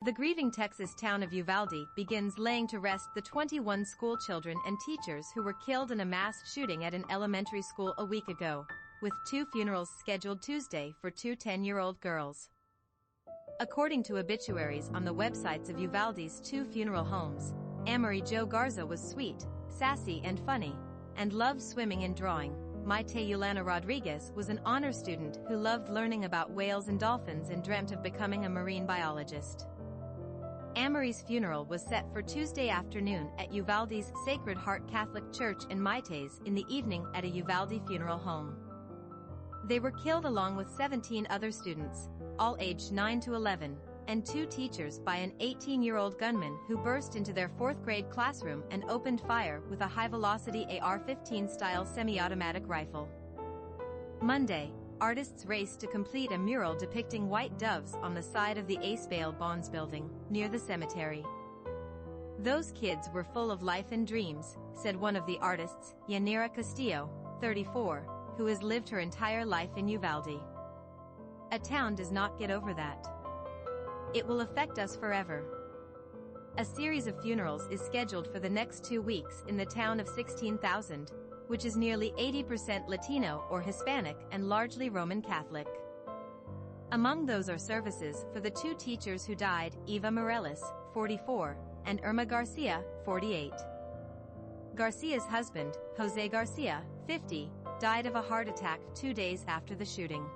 The grieving Texas town of Uvalde begins laying to rest the 21 school children and teachers who were killed in a mass shooting at an elementary school a week ago, with 2 funerals scheduled Tuesday for 2 10-year-old girls. According to obituaries on the websites of Uvalde's 2 funeral homes, Amory Jo Garza was sweet, sassy and funny, and loved swimming and drawing. Maite Yulana Rodriguez was an honor student who loved learning about whales and dolphins and dreamt of becoming a marine biologist. Amory's funeral was set for Tuesday afternoon at Uvalde's Sacred Heart Catholic Church and Maite's in the evening at a Uvalde funeral home. They were killed along with 17 other students, all aged 9 to 11, and 2 teachers by an 18-year-old gunman who burst into their 4th grade classroom and opened fire with a high-velocity AR-15 style semi-automatic rifle. Monday, artists raced to complete a mural depicting white doves on the side of the Ace Bail Bonds building, near the cemetery. "Those kids were full of life and dreams," said one of the artists, Yanira Castillo, 34, who has lived her entire life in Uvalde. "A town does not get over that. It will affect us forever." A series of funerals is scheduled for the next 2 weeks in the town of 16,000, which is nearly 80% Latino or Hispanic and largely Roman Catholic. Among those are services for the 2 teachers who died, Eva Morelos, 44, and Irma Garcia, 48. Garcia's husband, Jose Garcia, 50, died of a heart attack 2 days after the shooting.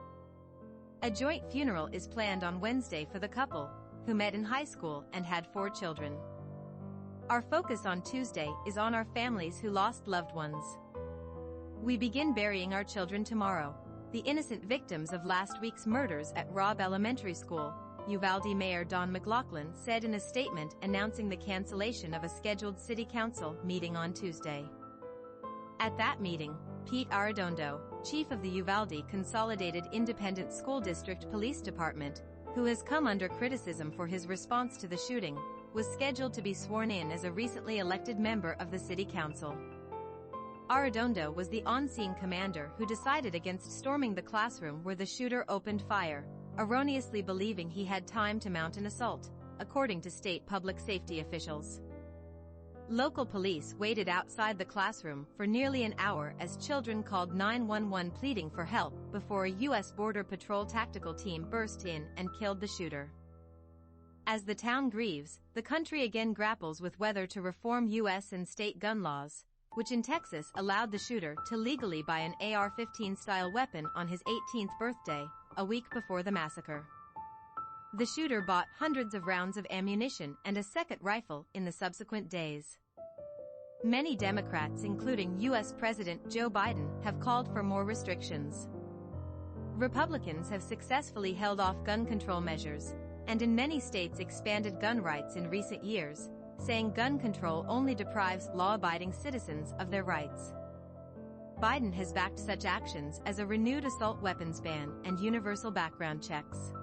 A joint funeral is planned on Wednesday for the couple, who met in high school and had 4 children. Our focus on Tuesday is on our families who lost loved ones. We begin burying our children tomorrow, the innocent victims of last week's murders at Robb Elementary School, Uvalde Mayor Don McLaughlin said in a statement announcing the cancellation of a scheduled city council meeting on Tuesday. At that meeting, Pete Arredondo, chief of the Uvalde Consolidated Independent School District Police Department, who has come under criticism for his response to the shooting, was scheduled to be sworn in as a recently elected member of the city council. Arredondo was the on-scene commander who decided against storming the classroom where the shooter opened fire, erroneously believing he had time to mount an assault, according to state public safety officials. Local police waited outside the classroom for nearly an hour as children called 911 pleading for help before a U.S. Border Patrol tactical team burst in and killed the shooter. As the town grieves, the country again grapples with whether to reform U.S. and state gun laws, which in Texas allowed the shooter to legally buy an AR-15 style weapon on his 18th birthday, a week before the massacre. The shooter bought hundreds of rounds of ammunition and a second rifle in the subsequent days. Many Democrats, including U.S. President Joe Biden, have called for more restrictions. Republicans have successfully held off gun control measures, and in many states expanded gun rights in recent years, saying gun control only deprives law-abiding citizens of their rights. Biden has backed such actions as a renewed assault weapons ban and universal background checks.